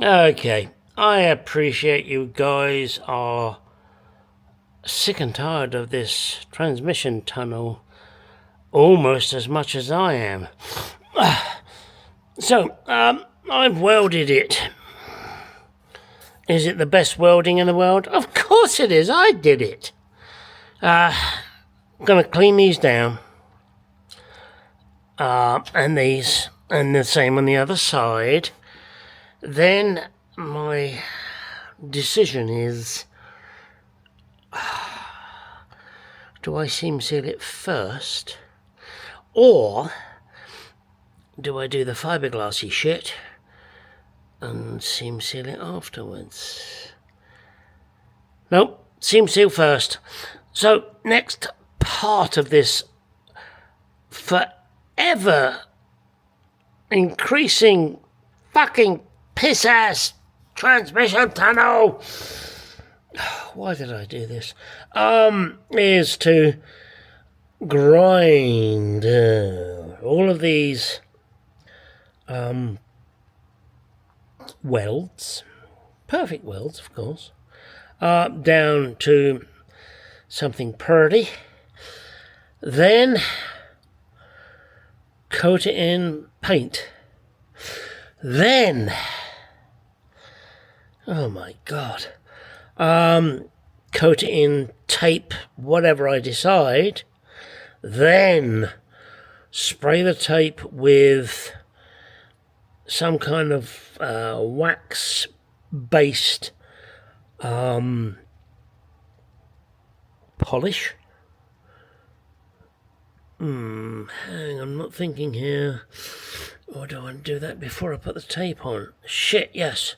Okay, I appreciate you guys are sick and tired of this transmission tunnel almost as much as I am. So, I've welded it. Is it the best welding in the world? Of course it is, I did it. I'm gonna clean these down. And these, and the same on the other side. Then my decision is, do I seam seal it first, or do I do the fiberglassy shit and seam seal it afterwards? Nope, seam seal first. So next part of this forever increasing fucking piss ass transmission tunnel, why did I do this? Is to grind all of these welds, perfect welds, of course, down to something pretty. Then coat it in paint. Then, oh my god, coat it in tape, whatever I decide. Then spray the tape with some kind of wax-based polish. Hang on, I'm not thinking here. Or do I do that before I put the tape on? Shit, yes.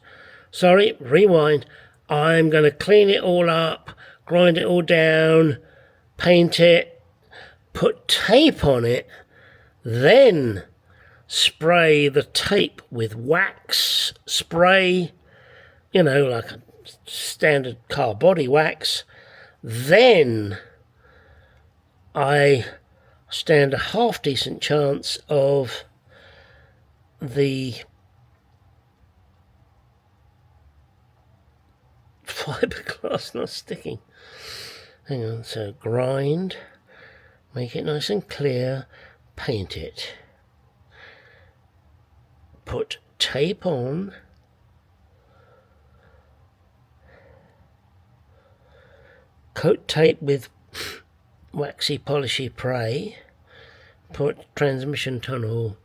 Sorry, rewind. I'm going to clean it all up, grind it all down, paint it, put tape on it, then spray the tape with wax spray, you know, like a standard car body wax. Then I stand a half decent chance of the fiberglass not sticking. Hang on, so grind, make it nice and clear, paint it, put tape on, coat tape with waxy polishy spray, put transmission tunnel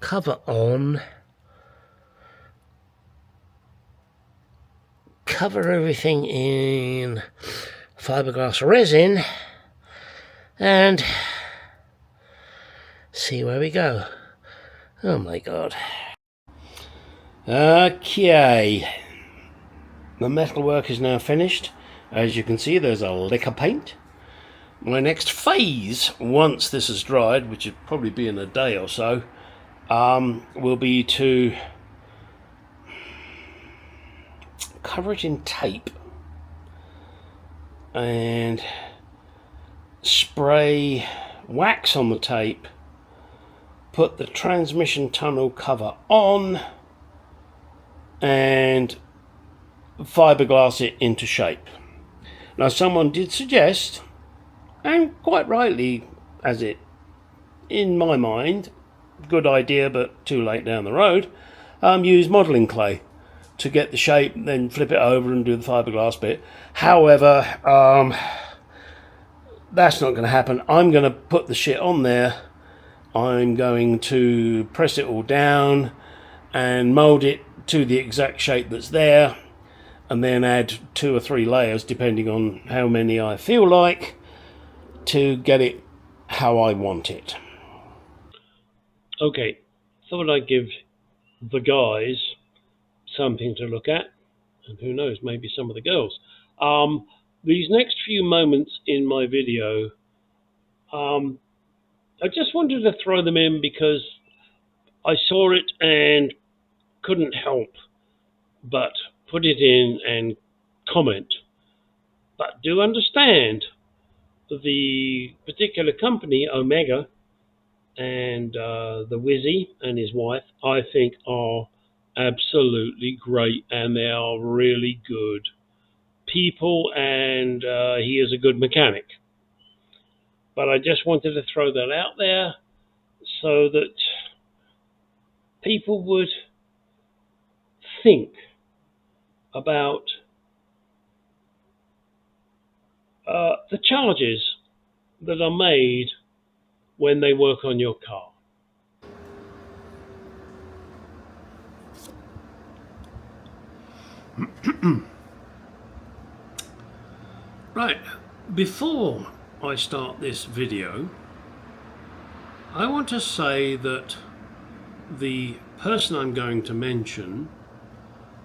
cover on, cover everything in fiberglass resin, and see where we go. Oh my god. Okay, the metalwork is now finished. As you can see, there's a lick of paint. My next phase, once this is dried, which would probably be in a day or so, will be to cover it in tape and spray wax on the tape, put the transmission tunnel cover on, and fiberglass it into shape. Now, someone did suggest, and quite rightly, as it, in my mind, good idea but too late down the road, use modelling clay to get the shape, then flip it over and do the fiberglass bit. However, that's not going to happen. I'm going to put the shit on there. I'm going to press it all down and mould it to the exact shape that's there, and then add 2 or 3 layers depending on how many I feel like, to get it how I want it. Okay, thought I'd give the guys something to look at, and who knows, maybe some of the girls. These next few moments in my video, I just wanted to throw them in because I saw it and couldn't help but put it in and comment. But do understand the particular company, Omega, and the Wizzy and his wife, I think are absolutely great, and they are really good people, and he is a good mechanic. But I just wanted to throw that out there so that people would think about the charges that are made when they work on your car. Right, before I start this video, I want to say that the person I'm going to mention,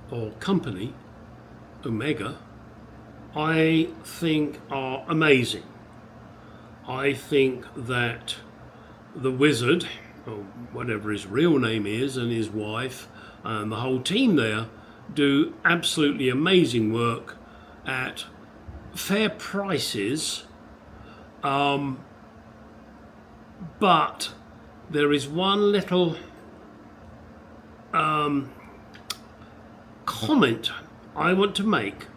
or company, Omega, I think are amazing. I think that the wizard, or whatever his real name is, and his wife, and the whole team there do absolutely amazing work at fair prices. But there is one little comment I want to make,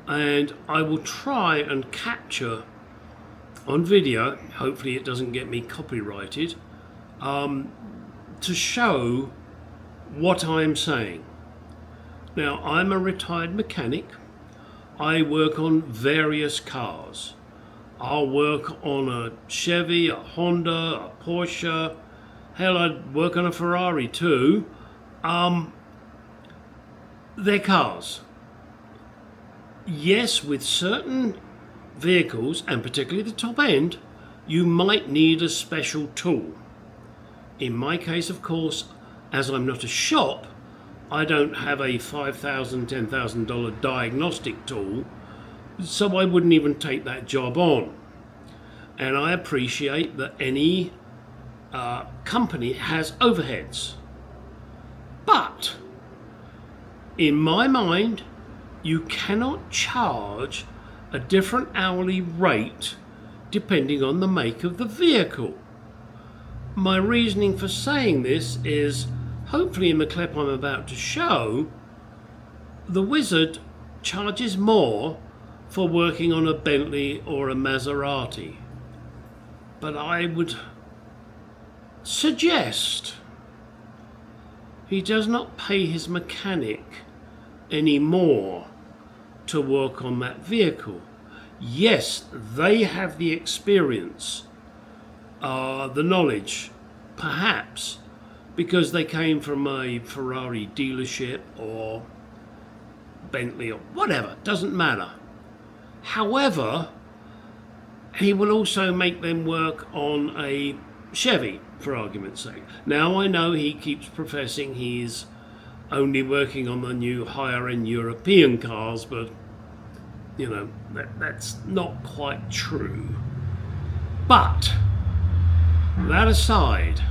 and I will try and capture on video, hopefully it doesn't get me copyrighted, to show what I'm saying. Now, I'm a retired mechanic. I work on various cars. I'll work on a Chevy, a Honda, a Porsche. Hell, I'd work on a Ferrari too. They're cars. Yes, with certain vehicles, and particularly the top end, you might need a special tool. In my case, of course, as I'm not a shop, I don't have a $5,000, $10,000 diagnostic tool, so I wouldn't even take that job on. And I appreciate that any company has overheads. But in my mind, you cannot charge a different hourly rate depending on the make of the vehicle. My reasoning for saying this is, hopefully in the clip I'm about to show, the wizard charges more for working on a Bentley or a Maserati. But I would suggest he does not pay his mechanic any more to work on that vehicle. Yes, they have the experience, the knowledge, perhaps because they came from a Ferrari dealership or Bentley or whatever, doesn't matter. However, he will also make them work on a Chevy, for argument's sake. Now, I know he keeps professing he's only working on the new higher end European cars, but you know, that's not quite true. But that aside,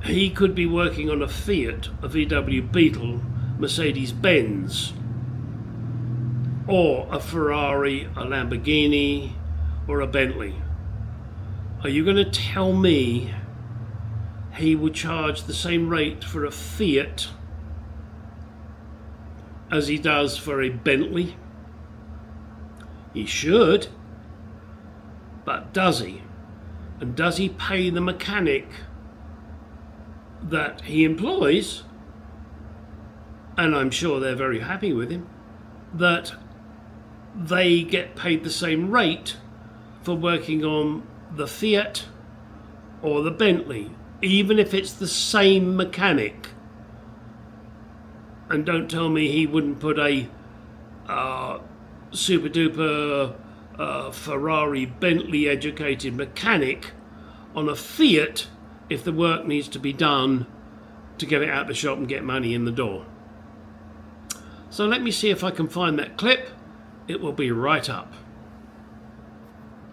he could be working on a Fiat, a VW Beetle, Mercedes-Benz, or a Ferrari, a Lamborghini, or a Bentley. Are you going to tell me he would charge the same rate for a Fiat as he does for a Bentley? He should, but does he? And does he pay the mechanic that he employs, and I'm sure they're very happy with him, that they get paid the same rate for working on the Fiat or the Bentley, even if it's the same mechanic? And don't tell me he wouldn't put a super duper Ferrari Bentley educated mechanic on a Fiat if the work needs to be done to get it out of the shop and get money in the door. So let me see if I can find that clip. It will be right up.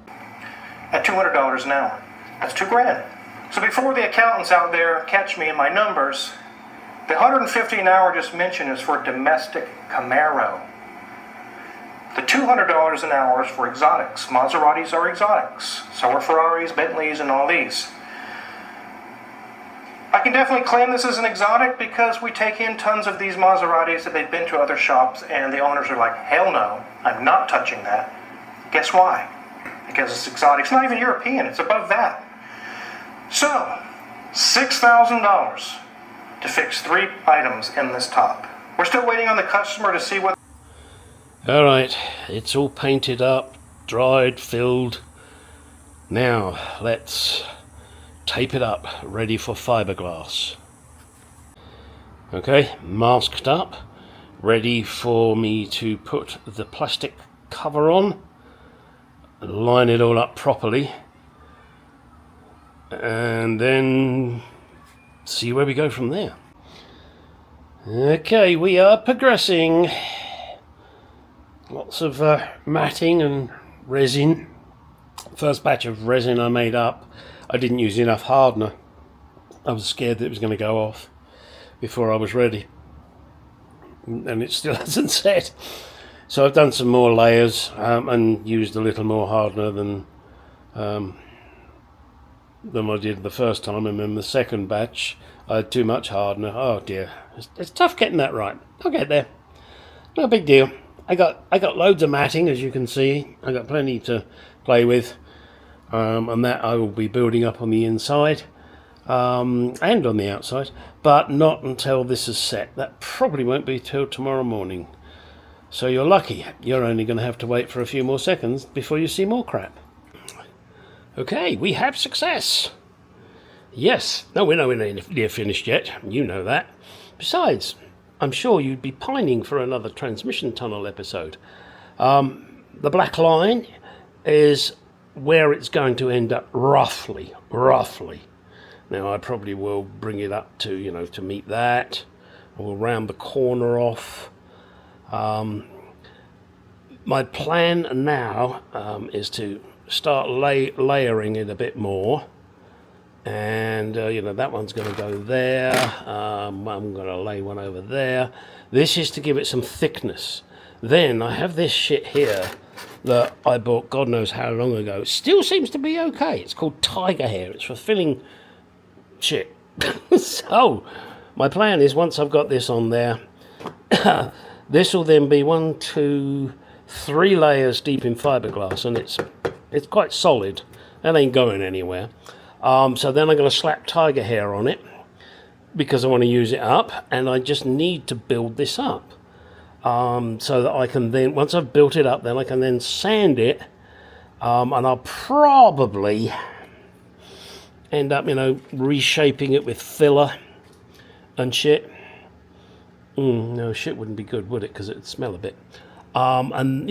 At $200 an hour, that's $2,000. So before the accountants out there catch me in my numbers, the $150 an hour just mentioned is for domestic Camaro. The $200 an hour is for exotics. Maseratis are exotics. So are Ferraris, Bentleys, and all these. I can definitely claim this as an exotic because we take in tons of these Maseratis that they've been to other shops and the owners are like, hell no, I'm not touching that. Guess why? Because it's exotic. It's not even European, it's above that. So, $6,000 to fix 3 items in this top. We're still waiting on the customer to see what... Alright, it's all painted up, dried, filled. Now, let's tape it up, ready for fiberglass. Okay, masked up, ready for me to put the plastic cover on, line it all up properly, and then see where we go from there. Okay, we are progressing. Lots of matting and resin. First batch of resin I made up, I didn't use enough hardener. I was scared that it was going to go off before I was ready. And it still hasn't set. So I've done some more layers and used a little more hardener than I did the first time. And then the second batch, I had too much hardener. Oh dear, it's tough getting that right. I'll get there. No big deal. I got loads of matting, as you can see. I got plenty to play with, and that I will be building up on the inside and on the outside, but not until this is set. That probably won't be till tomorrow morning. So you're lucky. You're only going to have to wait for a few more seconds before you see more crap. Okay, we have success. Yes. No, we're nowhere near finished yet. You know that. Besides, I'm sure you'd be pining for another transmission tunnel episode. The black line is where it's going to end up roughly. Now I probably will bring it up to, to meet that. We'll round the corner off. My plan now is to start layering it a bit more. And, that one's going to go there. I'm going to lay one over there. This is to give it some thickness. Then I have this shit here that I bought God knows how long ago. It still seems to be okay. It's called tiger hair. It's for filling shit. So my plan is once I've got this on there, this will then be 1, 2, 3 layers deep in fiberglass, and it's quite solid. That ain't going anywhere. So then I'm going to slap tiger hair on it because I want to use it up, and I just need to build this up so that I can then, once I've built it up, then I can then sand it, and I'll probably end up, reshaping it with filler and shit. No, shit wouldn't be good, would it? Because it'd smell a bit. And,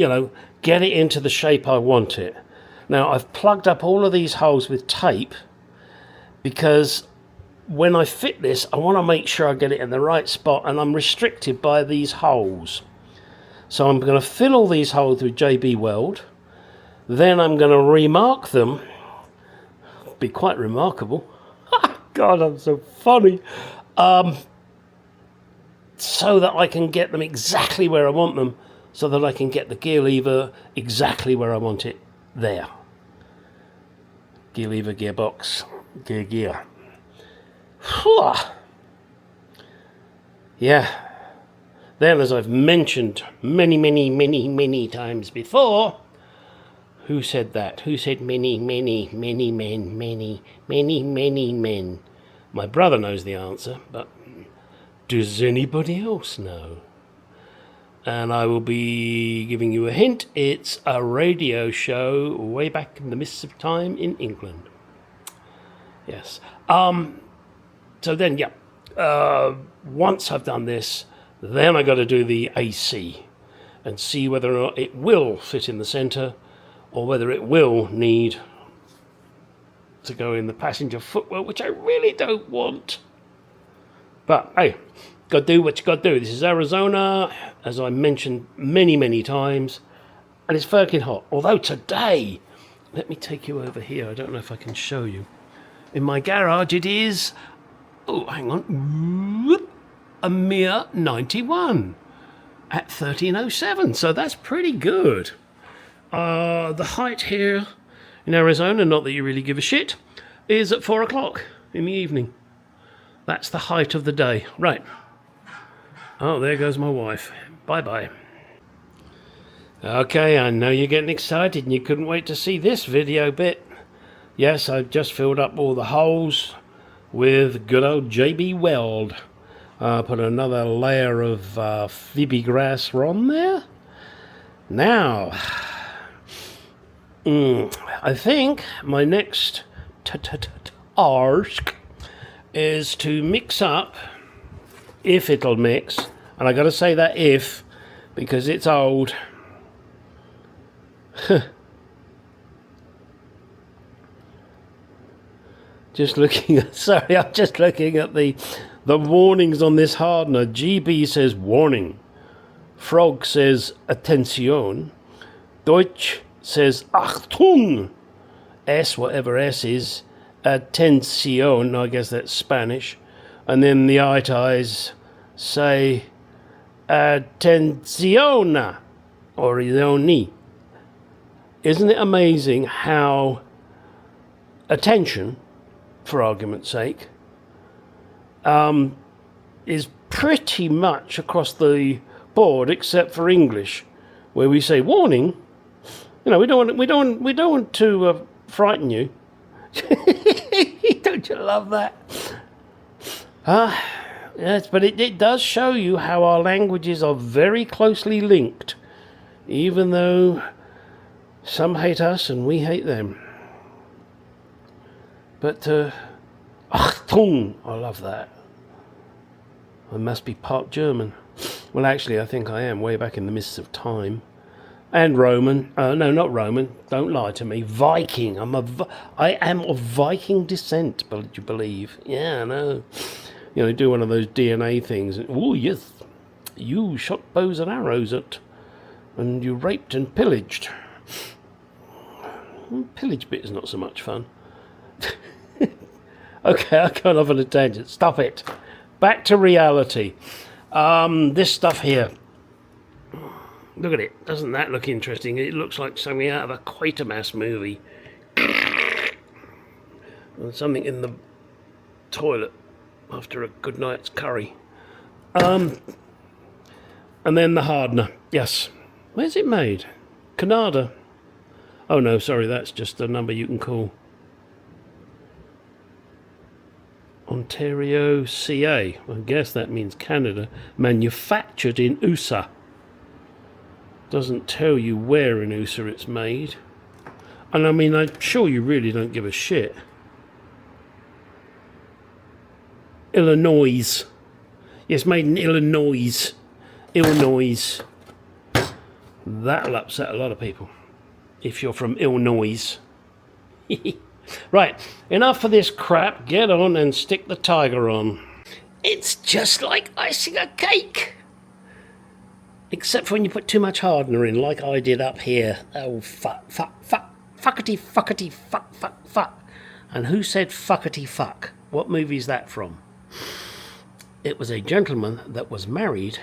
get it into the shape I want it. Now, I've plugged up all of these holes with tape, because when I fit this, I want to make sure I get it in the right spot, and I'm restricted by these holes. So I'm going to fill all these holes with JB Weld. Then I'm going to remark them. Be quite remarkable. God, I'm so funny. So that I can get them exactly where I want them, so that I can get the gear lever exactly where I want it there. Gear lever, gearbox, gear. Yeah. Then, as I've mentioned many times before, who said that? Who said many men? My brother knows the answer, but does anybody else know? And I will be giving you a hint. It's a radio show way back in the mists of time in England. Yes. So then, once I've done this, then I got to do the AC and see whether or not it will fit in the centre, or whether it will need to go in the passenger footwell, which I really don't want. But hey, got to do what you got to do. This is Arizona, as I mentioned many times, and it's fucking hot. Although today, let me take you over here. I don't know if I can show you. In my garage, it is, a mere 91 at 1307. So that's pretty good. The height here in Arizona, not that you really give a shit, is at 4 o'clock in the evening. That's the height of the day. Right. Oh, there goes my wife. Bye-bye. Okay, I know you're getting excited and you couldn't wait to see this video bit. Yes, I've just filled up all the holes with good old JB Weld. Put another layer of fiberglass on there. Now, I think my next task is to mix up, if it'll mix, and I gotta say that if, because it's old. Just looking at, sorry, I'm just looking at the warnings on this hardener. GB says warning. Frog says attention. Deutsch says Achtung. S, whatever S is, attention. I guess that's Spanish. And then the ities say attenziona or ioni. Isn't it amazing how attention, for argument's sake, is pretty much across the board except for English, where we say warning. You know, we don't want to frighten you. Don't you love that? Yes, but it does show you how our languages are very closely linked, even though some hate us and we hate them. But, Achtung, I love that. I must be part German. Well, actually, I think I am, way back in the mists of time. And Roman. No, not Roman. Don't lie to me. Viking. I am of Viking descent, but you believe. Yeah, I know. You know, do one of those DNA things. Oh, yes. You shot bows and arrows at, and you raped and pillaged. Pillage bit is not so much fun. Okay, I've gone off on a tangent. Stop it. Back to reality. This stuff here. Look at it. Doesn't that look interesting? It looks like something out of a Quatermass movie. Or something in the toilet after a good night's curry. And then the hardener. Yes. Where's it made? Canada. Oh no, sorry, that's just a number you can call. Ontario, CA. I guess that means Canada. Manufactured in USA. Doesn't tell you where in USA it's made. And I mean, I'm sure you really don't give a shit. Illinois. Yes, made in Illinois. Illinois. That'll upset a lot of people. If you're from Illinois. Right, enough of this crap. Get on and stick the tiger on. It's just like icing a cake. Except for when you put too much hardener in, like I did up here. Oh, fuckety, fuck. And who said fuckety fuck? What movie is that from? It was a gentleman that was married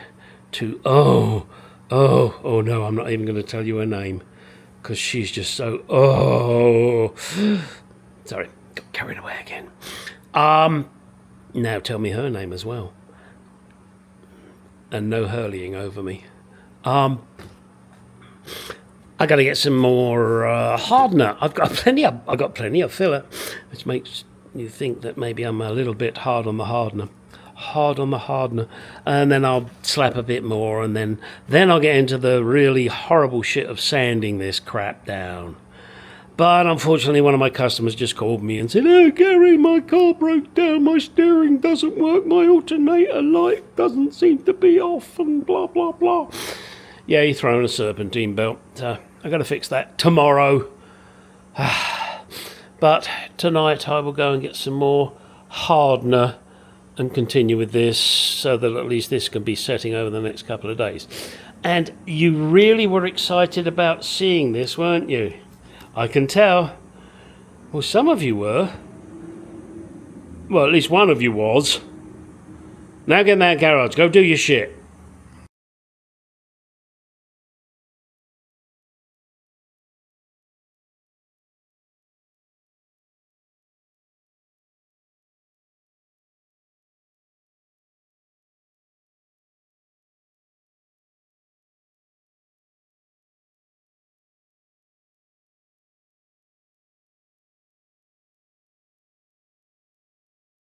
to, oh no, I'm not even going to tell you her name. Because she's just so, sorry, got carried away again. Now tell me her name as well. And no hurling over me. I got to get some more hardener. I've got plenty of filler, which makes you think that maybe I'm a little bit hard on the hardener. And then I'll slap a bit more, and then I'll get into the really horrible shit of sanding this crap down. But unfortunately, one of my customers just called me and said, "Oh, Gary, my car broke down, my steering doesn't work, my alternator light doesn't seem to be off, and blah, blah, blah." Yeah, you're throwing a serpentine belt. I got to fix that tomorrow. But tonight I will go and get some more hardener and continue with this, so that at least this can be setting over the next couple of days. And you really were excited about seeing this, weren't you? I can tell. Well, some of you were. Well, at least one of you was. Now get in that garage. Go do your shit.